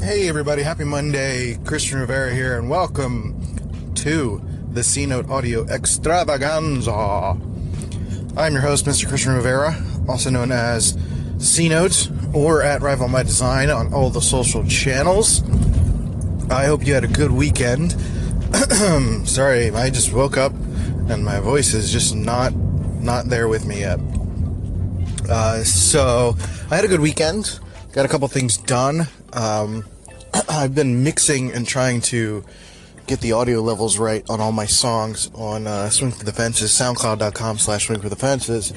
Hey everybody, happy Monday. Christian Rivera here, and welcome to the C-Note Audio Extravaganza. I'm your host, Mr. Christian Rivera, also known as C-Note or at Rival My Design on all the social channels. I hope you had a good weekend. Sorry, I just woke up and my voice is just not there with me yet. So I had a good weekend. Got a couple things done. I've been mixing and trying to get the audio levels right on all my songs on Swing for the Fences, soundcloud.com/Swing for the Fences.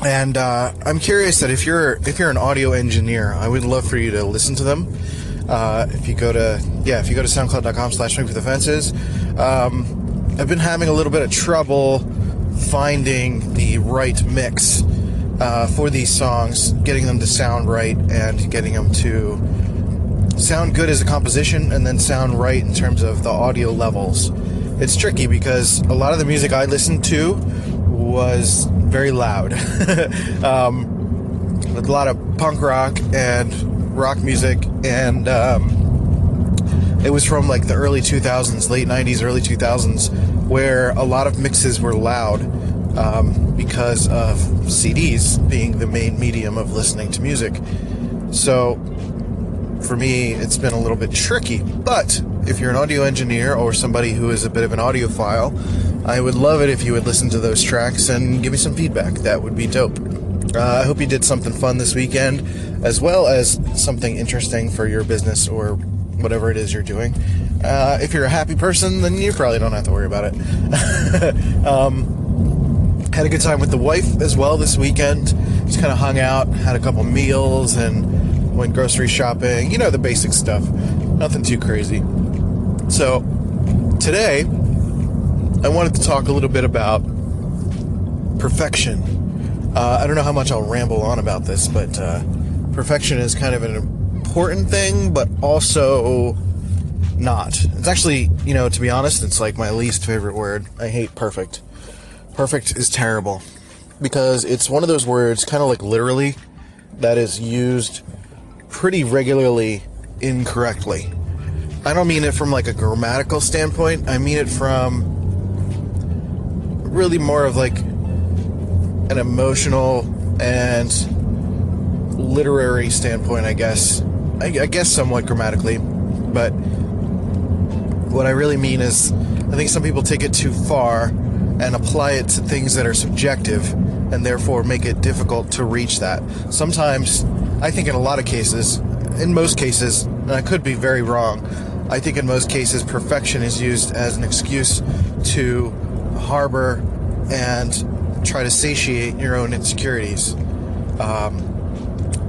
And I'm curious that if you're an audio engineer, I would love for you to listen to them. If you go to soundcloud.com/Swing for the Fences, I've been having a little bit of trouble finding the right mix for these songs, getting them to sound right and getting them to sound good as a composition and then sound right in terms of the audio levels. It's tricky because a lot of the music I listened to was very loud. A lot of punk rock and rock music, and it was from like the early 2000s, late 90s, early 2000s, where a lot of mixes were loud because of CDs being the main medium of listening to music. So for me, it's been a little bit tricky, but if you're an audio engineer or somebody who is a bit of an audiophile, I would love it if you would listen to those tracks and give me some feedback. That would be dope. I hope you did something fun this weekend, as well as something interesting for your business or whatever it is you're doing. If you're a happy person, then you probably don't have to worry about it. Had a good time with the wife as well this weekend. Just kind of hung out, had a couple meals, and went grocery shopping. You know, the basic stuff. Nothing too crazy. So, today, I wanted to talk a little bit about perfection. I don't know how much I'll ramble on about this, but perfection is kind of an important thing, but also not. It's actually, to be honest, it's like my least favorite word. I hate perfect. Perfect is terrible because it's one of those words, kind of like literally, that is used pretty regularly incorrectly. I don't mean it from like a grammatical standpoint. I mean it from really more of like an emotional and literary standpoint, I guess. I guess somewhat grammatically, but what I really mean is I think some people take it too far and apply it to things that are subjective and therefore make it difficult to reach that. Sometimes, I think in a lot of cases, in most cases, and I could be very wrong, I think in most cases perfection is used as an excuse to harbor and try to satiate your own insecurities.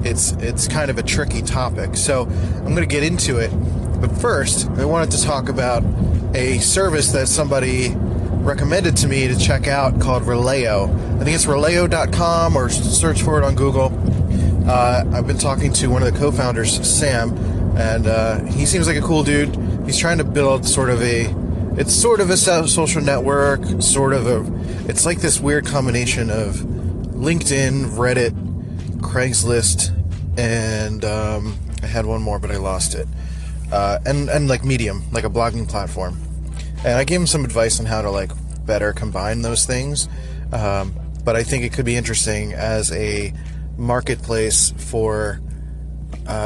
It's kind of a tricky topic, so I'm going to get into it. But first, I wanted to talk about a service that somebody recommended to me to check out called Releo. I think it's releo.com, or search for it on Google. I've been talking to one of the co-founders, Sam, and he seems like a cool dude. He's trying to build it's sort of a social network, it's like this weird combination of LinkedIn, Reddit, Craigslist, and I had one more, but I lost it. And like Medium, like a blogging platform. And I gave him some advice on how to like better combine those things. But I think it could be interesting as a marketplace for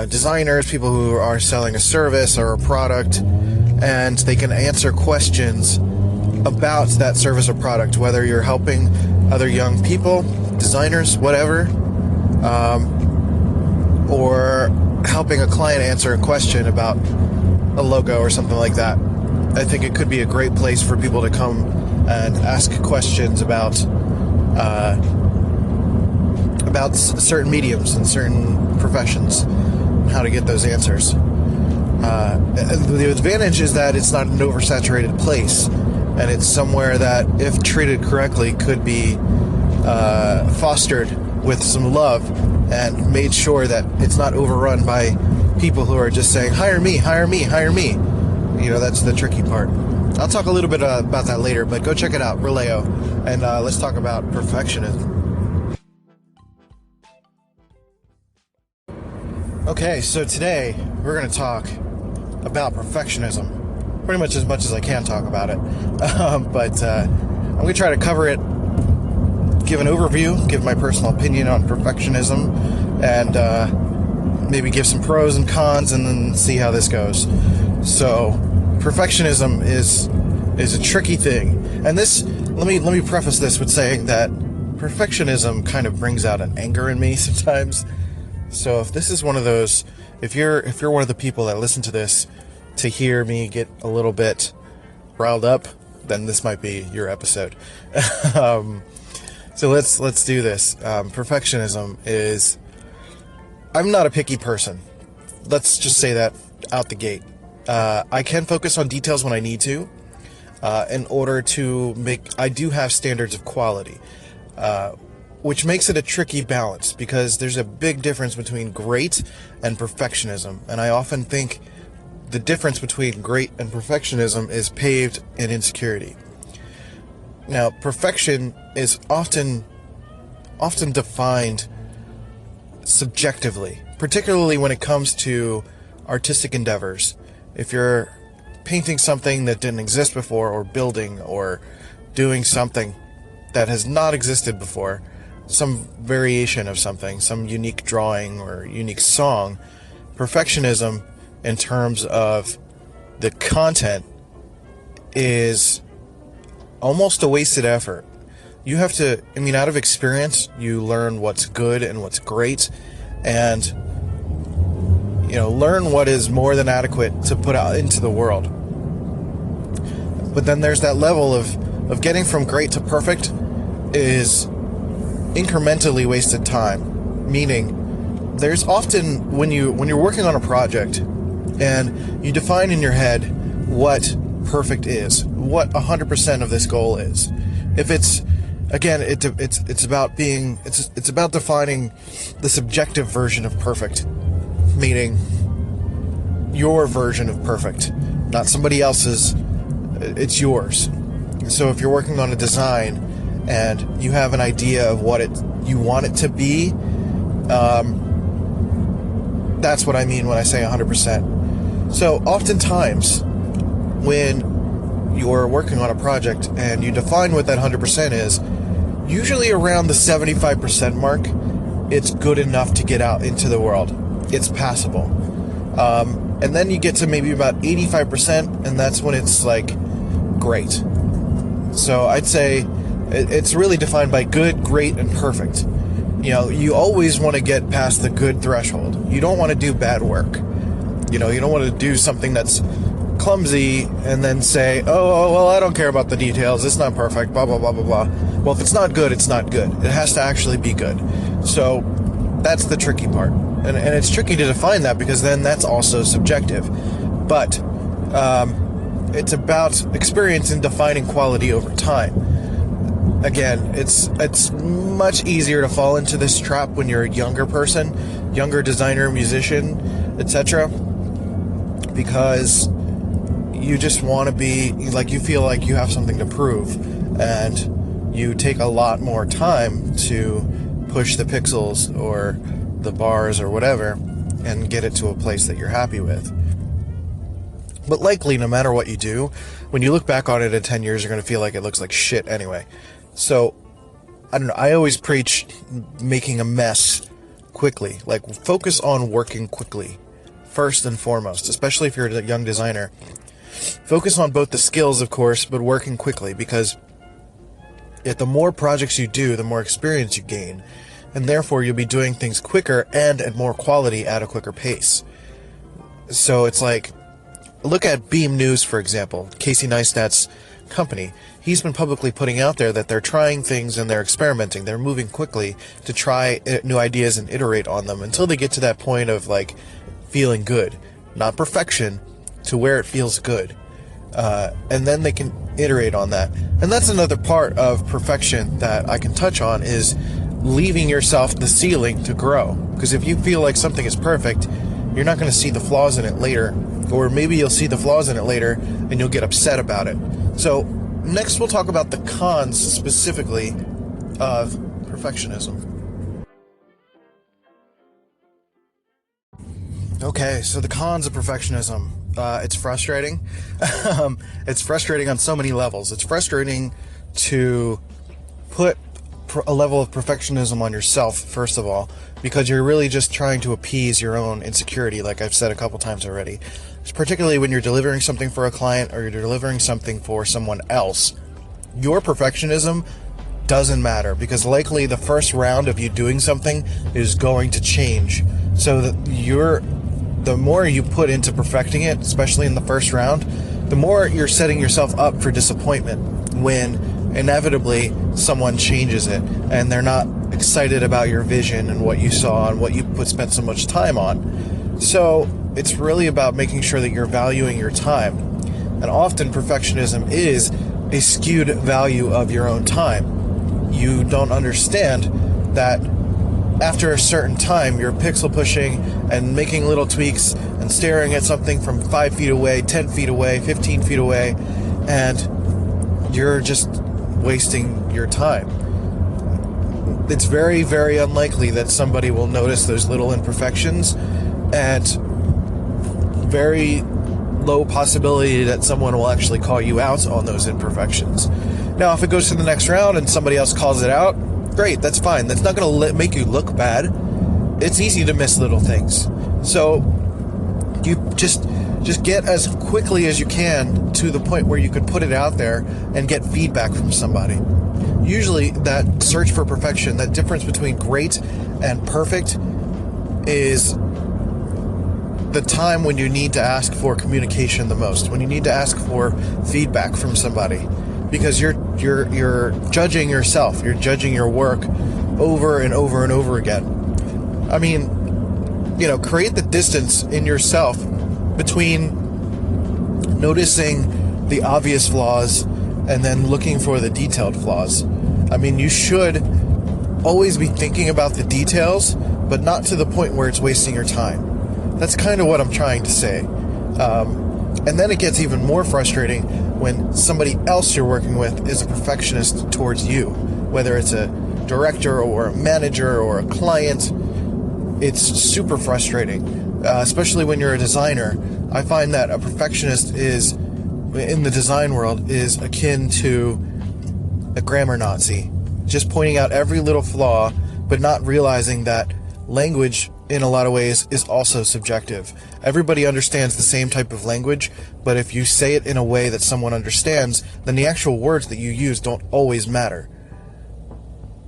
designers, people who are selling a service or a product, and they can answer questions about that service or product, whether you're helping other young people, designers, whatever, or helping a client answer a question about a logo or something like that. I think it could be a great place for people to come and ask questions about certain mediums and certain professions, how to get those answers. The advantage is that it's not an oversaturated place, and it's somewhere that, if treated correctly, could be fostered with some love and made sure that it's not overrun by people who are just saying, hire me, hire me, hire me. That's the tricky part. I'll talk a little bit about that later, but go check it out, Releo, and let's talk about perfectionism. Okay, so today we're going to talk about perfectionism. Pretty much as I can talk about it. But I'm going to try to cover it, give an overview, give my personal opinion on perfectionism, and maybe give some pros and cons, and then see how this goes. So, perfectionism is a tricky thing. And this, let me preface this with saying that perfectionism kind of brings out an anger in me sometimes. So if this is one of those, if you're one of the people that listen to this to hear me get a little bit riled up, then this might be your episode. So let's do this. Perfectionism is, I'm not a picky person. Let's just say that out the gate. I can focus on details when I need to, in order to I do have standards of quality. Which makes it a tricky balance, because there's a big difference between great and perfectionism. And I often think the difference between great and perfectionism is paved in insecurity. Now, perfection is often defined subjectively, particularly when it comes to artistic endeavors. If you're painting something that didn't exist before, or building, or doing something that has not existed before, some variation of something, some unique drawing or unique song, perfectionism in terms of the content is almost a wasted effort. You have to, out of experience, you learn what's good and what's great, and learn what is more than adequate to put out into the world. But then there's that level of getting from great to perfect is incrementally wasted time. Meaning, there's often, when you're working on a project and you define in your head what perfect is, what 100% of this goal is. If it's, again, it's about defining the subjective version of perfect, meaning your version of perfect, not somebody else's. It's yours. So if you're working on a design and you have an idea of what you want it to be, that's what I mean when I say 100%. So oftentimes, when you're working on a project and you define what that 100% is, usually around the 75% mark, it's good enough to get out into the world. It's passable. And then you get to maybe about 85%, and that's when it's like, great. So I'd say it's really defined by good, great, and perfect. You always want to get past the good threshold. You don't want to do bad work. You don't want to do something that's clumsy and then say, oh, well, I don't care about the details. It's not perfect, blah, blah, blah, blah, blah. Well, if it's not good, it's not good. It has to actually be good. So that's the tricky part. And it's tricky to define that, because then that's also subjective. But it's about experience in defining quality over time. Again, it's much easier to fall into this trap when you're a younger person, younger designer, musician, etc., because you just want to be, you feel like you have something to prove, and you take a lot more time to push the pixels or the bars or whatever and get it to a place that you're happy with. But likely, no matter what you do, when you look back on it in 10 years, you're going to feel like it looks like shit anyway. So, I don't know, I always preach making a mess quickly. Focus on working quickly, first and foremost, especially if you're a young designer. Focus on both the skills, of course, but working quickly, because the more projects you do, the more experience you gain, and therefore you'll be doing things quicker and at more quality at a quicker pace. So it's like, look at Beam News, for example, Casey Neistat's company. He's been publicly putting out there that they're trying things and they're experimenting. They're moving quickly to try new ideas and iterate on them until they get to that point of feeling good. Not perfection, to where it feels good. And then they can iterate on that. And that's another part of perfection that I can touch on, is leaving yourself the ceiling to grow. Because if you feel like something is perfect, you're not going to see the flaws in it later. Or maybe you'll see the flaws in it later and you'll get upset about it. So next we'll talk about the cons specifically of perfectionism. Okay, so the cons of perfectionism. It's frustrating. It's frustrating on so many levels. It's frustrating to put a level of perfectionism on yourself, first of all, because you're really just trying to appease your own insecurity, like I've said a couple times already. It's particularly when you're delivering something for a client or you're delivering something for someone else. Your perfectionism doesn't matter, because likely the first round of you doing something is going to change. So that the more you put into perfecting it, especially in the first round, the more you're setting yourself up for disappointment when inevitably someone changes it and they're not excited about your vision and what you saw and what you spent so much time on. So it's really about making sure that you're valuing your time. And often perfectionism is a skewed value of your own time. You don't understand that after a certain time, you're pixel pushing and making little tweaks and staring at something from 5 feet away, 10 feet away, 15 feet away, and you're just wasting your time. It's very, very unlikely that somebody will notice those little imperfections, and very low possibility that someone will actually call you out on those imperfections. Now, if it goes to the next round and somebody else calls it out, great, that's fine. That's not going to make you look bad. It's easy to miss little things. So you just get as quickly as you can to the point where you could put it out there and get feedback from somebody. Usually that search for perfection, that difference between great and perfect, is the time when you need to ask for communication the most, when you need to ask for feedback from somebody. Because you're judging yourself, you're judging your work over and over and over again. I mean, create the distance in yourself between noticing the obvious flaws and then looking for the detailed flaws. I mean, you should always be thinking about the details, but not to the point where it's wasting your time. That's kind of what I'm trying to say. And then it gets even more frustrating when somebody else you're working with is a perfectionist towards you, whether it's a director or a manager or a client. It's super frustrating, especially when you're a designer. I find that a perfectionist in the design world is akin to a grammar Nazi, just pointing out every little flaw, but not realizing that language in a lot of ways is also subjective. Everybody understands the same type of language, but if you say it in a way that someone understands, then the actual words that you use don't always matter.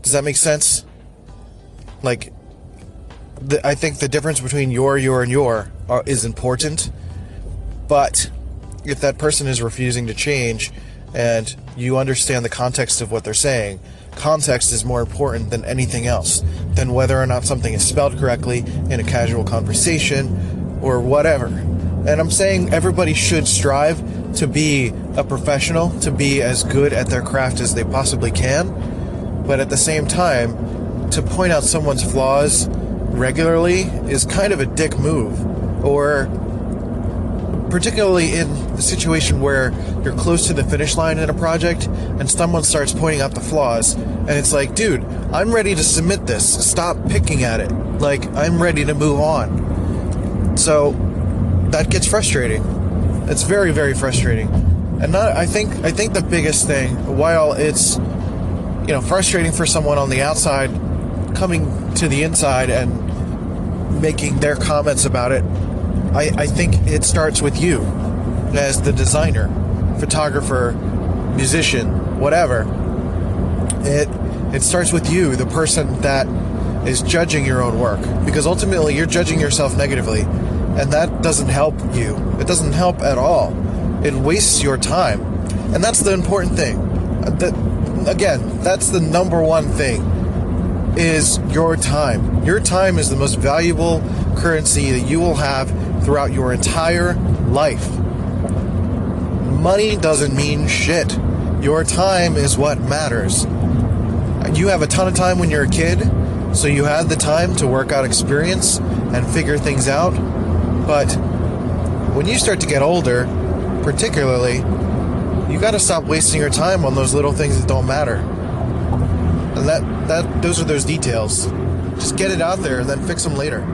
Does that make sense? Like, I think the difference between your, and your is important, but if that person is refusing to change and you understand the context of what they're saying, context is more important than anything else, than whether or not something is spelled correctly in a casual conversation or whatever. And I'm saying everybody should strive to be a professional, to be as good at their craft as they possibly can, but at the same time, to point out someone's flaws regularly is kind of a dick move. Or particularly in the situation where you're close to the finish line in a project and someone starts pointing out the flaws, and it's like, dude, I'm ready to submit this. Stop picking at it. Like, I'm ready to move on. So that gets frustrating. It's very, very frustrating. And I think the biggest thing, while it's frustrating for someone on the outside coming to the inside and making their comments about it, I think it starts with you as the designer, photographer, musician, whatever. It starts with you, the person that is judging your own work, because ultimately you're judging yourself negatively, and that doesn't help you. It doesn't help at all. It wastes your time, and that's the important thing. That's the number one thing, is your time. Your time is the most valuable currency that you will have throughout your entire life. Money doesn't mean shit. Your time is what matters. You have a ton of time when you're a kid, so you had the time to work out experience and figure things out. But when you start to get older, particularly, you got to stop wasting your time on those little things that don't matter. And those are those details. Just get it out there and then fix them later.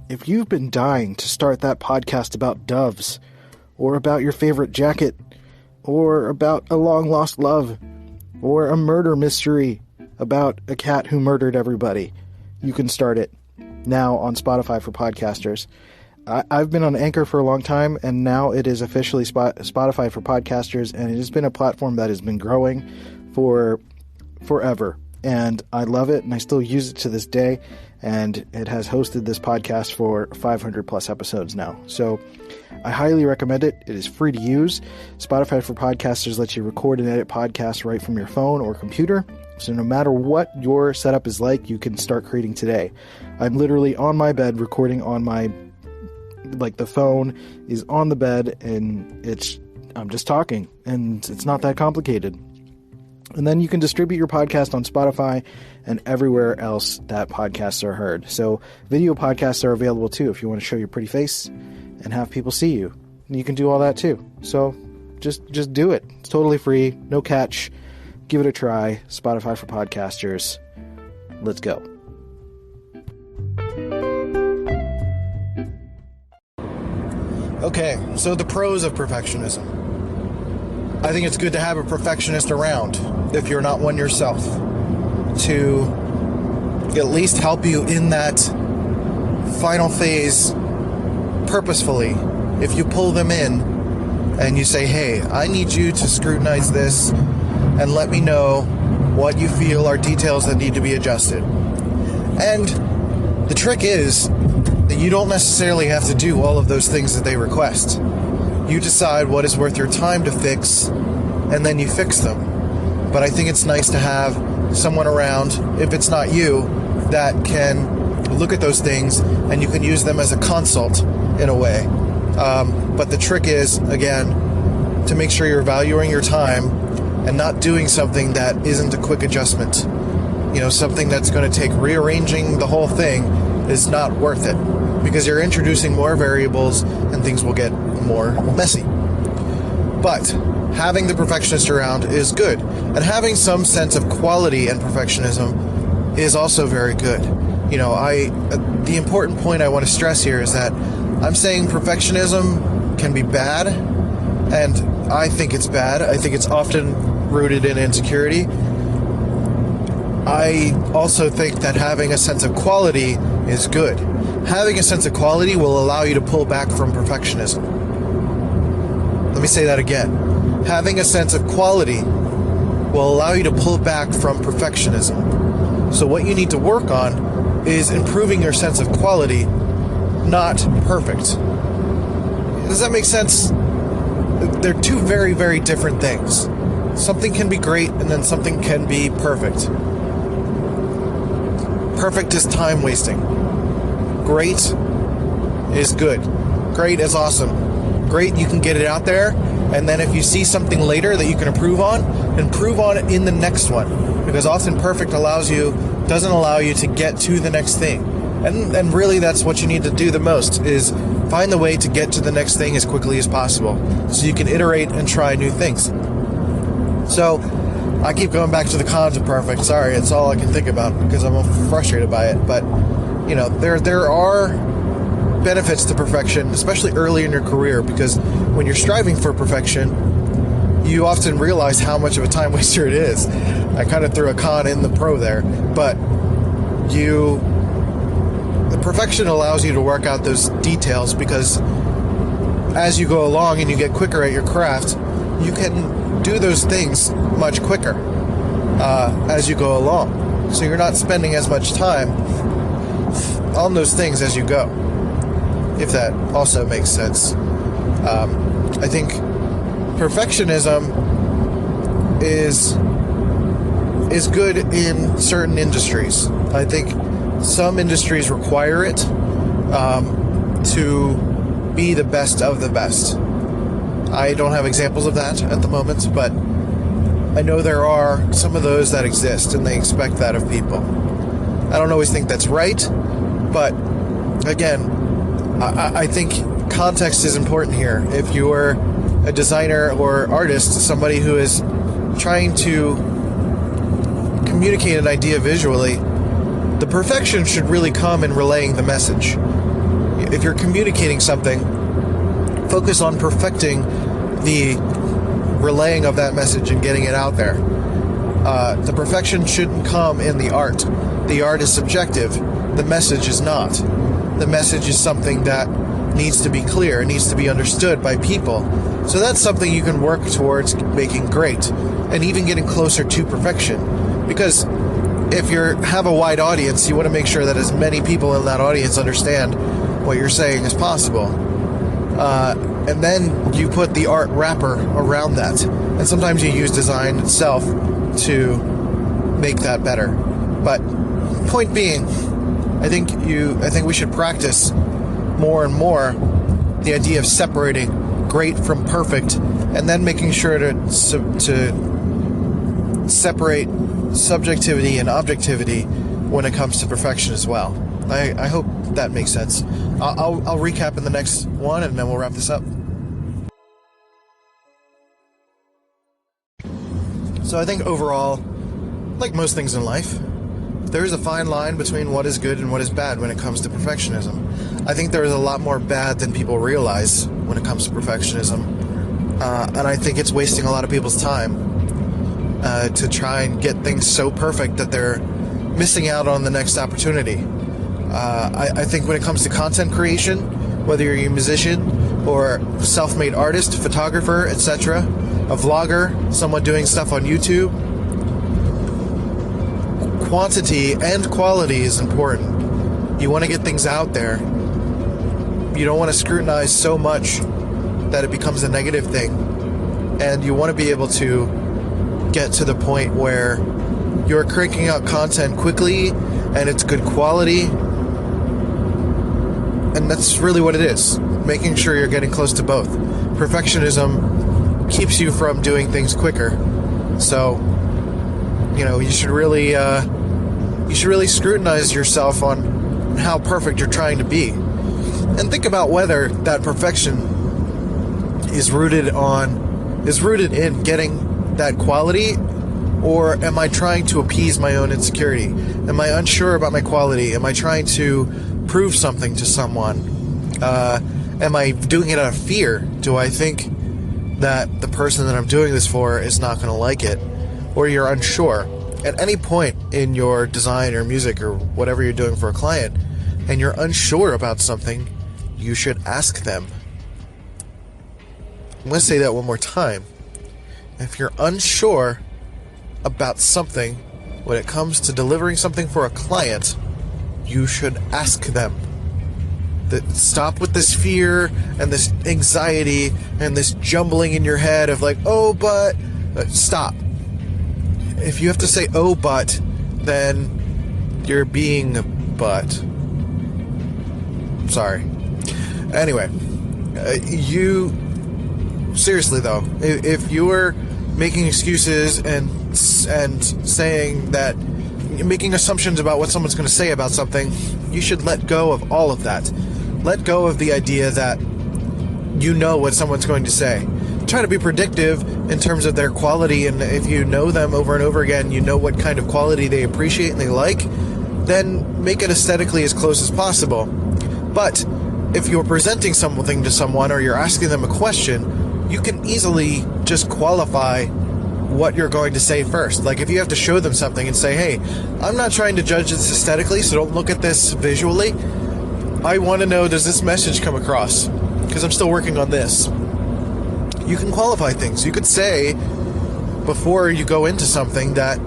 if you've been dying to start that podcast about doves, or about your favorite jacket, or about a long-lost love, or a murder mystery about a cat who murdered everybody, you can start it now on Spotify for podcasters. I've been on Anchor for a long time, and now it is officially Spotify for podcasters, and it has been a platform that has been growing for forever. And I love it, and I still use it to this day, and it has hosted this podcast for 500 plus episodes now. So I highly recommend it. It is free to use. Spotify for podcasters lets you record and edit podcasts right from your phone or computer. So no matter what your setup is like, you can start creating today. I'm literally on my bed recording on my, the phone is on the bed, and I'm just talking, and it's not that complicated. And then you can distribute your podcast on Spotify and everywhere else that podcasts are heard. So video podcasts are available too if you want to show your pretty face and have people see you. And you can do all that too. So just do it. It's totally free, no catch. Give it a try. Spotify for podcasters. Let's go. Okay, so the pros of perfectionism. I think it's good to have a perfectionist around, if you're not one yourself, to at least help you in that final phase purposefully. If you pull them in and you say, hey, I need you to scrutinize this and let me know what you feel are details that need to be adjusted. And the trick is that you don't necessarily have to do all of those things that they request. You decide what is worth your time to fix, and then you fix them. But I think it's nice to have someone around, if it's not you, that can look at those things, and you can use them as a consult in a way. But the trick is, again, to make sure you're valuing your time and not doing something that isn't a quick adjustment. Something that's going to take rearranging the whole thing is not worth it, because you're introducing more variables and things will get more messy. But having the perfectionist around is good, and having some sense of quality and perfectionism is also very good. The important point I want to stress here is that I'm saying perfectionism can be bad, and I think it's bad. I think it's often rooted in insecurity. I also think that having a sense of quality is good. Having a sense of quality will allow you to pull back from perfectionism. Let me say that again. Having a sense of quality will allow you to pull back from perfectionism. So what you need to work on is improving your sense of quality, not perfect. Does that make sense? They're two very, very different things. Something can be great, and then something can be perfect. Perfect is time wasting. Great is good. Great is awesome. Great, you can get it out there, and then if you see something later that you can improve on it in the next one. Because often perfect doesn't allow you to get to the next thing. And really that's what you need to do the most, is find the way to get to the next thing as quickly as possible, so you can iterate and try new things. So I keep going back to the cons of perfect. Sorry, it's all I can think about because I'm frustrated by it. But there are benefits to perfection, especially early in your career, because when you're striving for perfection, you often realize how much of a time waster it is. I kind of threw a con in the pro there, but the perfection allows you to work out those details, because as you go along and you get quicker at your craft, you can do those things much quicker as you go along. So you're not spending as much time on those things as you go, if that also makes sense. I think perfectionism is good in certain industries. I think some industries require it to be the best of the best. I don't have examples of that at the moment, but I know there are some of those that exist, and they expect that of people. I don't always think that's right, but again, I think context is important here. If you're a designer or artist, somebody who is trying to communicate an idea visually, the perfection should really come in relaying the message. if you're communicating something, focus on perfecting the relaying of that message and getting it out there. The perfection shouldn't come in the art. The art is subjective. The message is not. The message is something that needs to be clear. It needs to be understood by people. So that's something you can work towards making great and even getting closer to perfection. Because if you have a wide audience, you want to make sure that as many people in that audience understand what you're saying as possible. And then you put the art wrapper around that. And sometimes you use design itself to make that better. But point being, I think we should practice more and more the idea of separating great from perfect, and then making sure to separate subjectivity and objectivity when it comes to perfection as well. I hope that makes sense. I'll recap in the next one, and then we'll wrap this up. So I think overall, like most things in life, there is a fine line between what is good and what is bad when it comes to perfectionism. I think there is a lot more bad than people realize when it comes to perfectionism. And I think it's wasting a lot of people's time to try and get things so perfect that they're missing out on the next opportunity. I think when it comes to content creation, whether you're a musician or self-made artist, photographer, etc., a vlogger, someone doing stuff on YouTube, quantity and quality is important. You want to get things out there. You don't want to scrutinize so much that it becomes a negative thing. And you want to be able to get to the point where you're cranking out content quickly and it's good quality. And that's really what it is. Making sure you're getting close to both. Perfectionism keeps you from doing things quicker. So, you should really scrutinize yourself on how perfect you're trying to be. And think about whether that perfection is rooted in getting that quality, or am I trying to appease my own insecurity? Am I unsure about my quality? Am I trying to prove something to someone? Am I doing it out of fear? Do I think that the person that I'm doing this for is not going to like it? Or you're unsure. At any point in your design or music or whatever you're doing for a client, and you're unsure about something, you should ask them. I'm going to say that one more time. If you're unsure about something when it comes to delivering something for a client, you should ask them. Stop with this fear and this anxiety and this jumbling in your head of like, oh, but... Stop. If you have to say, oh, but, then you're being a butt. Sorry. Anyway, seriously though, if you were making excuses and saying that, making assumptions about what someone's going to say about something, you should let go of all of that. Let go of the idea that you know what someone's going to say. Try to be predictive in terms of their quality, and if you know them over and over again, you know what kind of quality they appreciate and they like, then make it aesthetically as close as possible. But if you're presenting something to someone or you're asking them a question, you can easily just qualify what you're going to say first. Like if you have to show them something and say, hey, I'm not trying to judge this aesthetically, so don't look at this visually. I want to know, does this message come across? Because I'm still working on this. You can qualify things. You could say before you go into something that,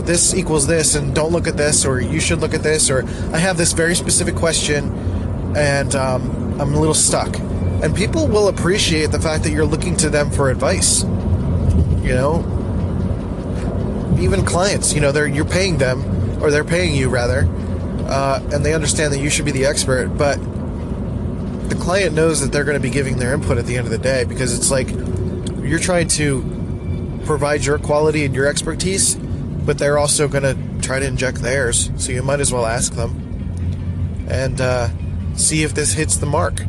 this equals this and don't look at this, or you should look at this, or I have this very specific question and I'm a little stuck. And people will appreciate the fact that you're looking to them for advice. Even clients, you're paying them, or they're paying you rather, and they understand that you should be the expert, but the client knows that they're going to be giving their input at the end of the day, because it's like you're trying to provide your quality and your expertise, but they're also going to try to inject theirs, so you might as well ask them and see if this hits the mark.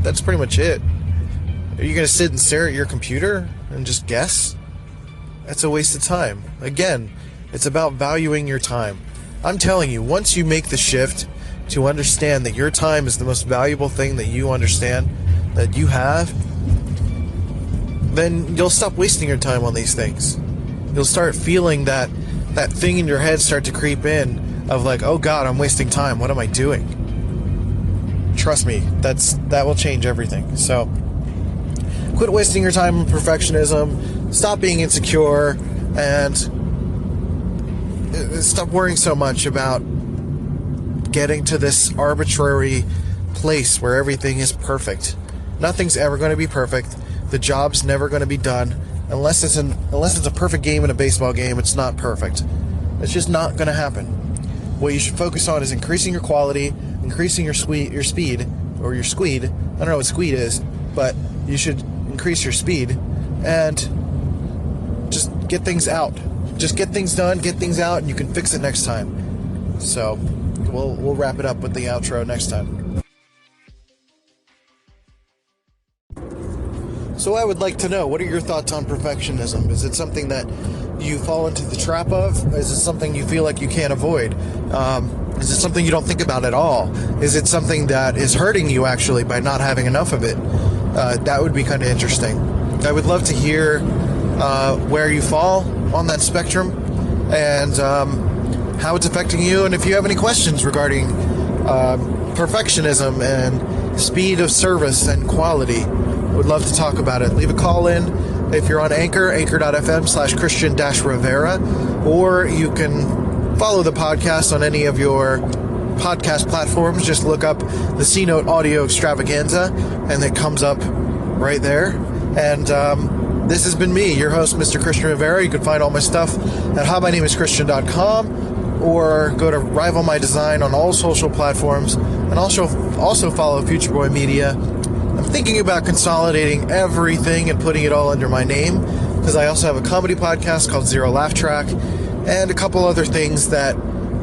That's pretty much it. Are you going to sit and stare at your computer and just guess? That's a waste of time. Again, it's about valuing your time. I'm telling you, once you make the shift to understand that your time is the most valuable thing that you understand, that you have, then you'll stop wasting your time on these things. You'll start feeling that thing in your head start to creep in of like, oh God, I'm wasting time. What am I doing? Trust me, that will change everything. So quit wasting your time on perfectionism. Stop being insecure, and stop worrying so much about getting to this arbitrary place where everything is perfect. Nothing's ever going to be perfect. The job's never going to be done unless it's a perfect game in a baseball game. It's not perfect. It's just not going to happen. What you should focus on is increasing your quality, increasing your speed, or your squeed. I don't know what squeed is, but you should increase your speed and just get things out. Just get things done, get things out, and you can fix it next time. So we'll wrap it up with the outro next time. So I would like to know, what are your thoughts on perfectionism? Is it something that you fall into the trap of? Is it something you feel like you can't avoid? Is it something you don't think about at all? Is it something that is hurting you actually by not having enough of it? That would be kind of interesting. I would love to hear where you fall on that spectrum and how it's affecting you, and if you have any questions regarding perfectionism and speed of service and quality, would love to talk about it. Leave a call in if you're on anchor.fm/Christian-Rivera, or you can follow the podcast on any of your podcast platforms. Just look up the C-Note Audio Extravaganza, and it comes up right there. And this has been me, your host, Mr. Christian Rivera. You can find all my stuff at howmynameischristian.com, or go to Rival My Design on all social platforms, and also follow Future Boy Media. I'm thinking about consolidating everything and putting it all under my name, because I also have a comedy podcast called Zero Laugh Track, and a couple other things that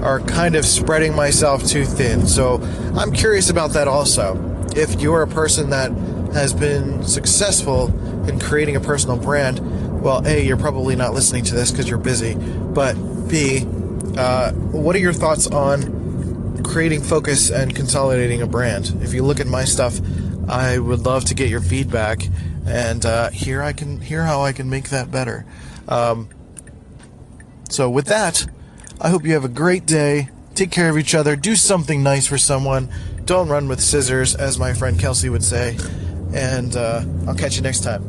are kind of spreading myself too thin. So I'm curious about that also. If you're a person that has been successful in creating a personal brand, well, A, you're probably not listening to this because you're busy, but B, what are your thoughts on creating focus and consolidating a brand? If you look at my stuff, I would love to get your feedback and hear how I can make that better. So with that, I hope you have a great day. Take care of each other. Do something nice for someone. Don't run with scissors, as my friend Kelsey would say. And I'll catch you next time.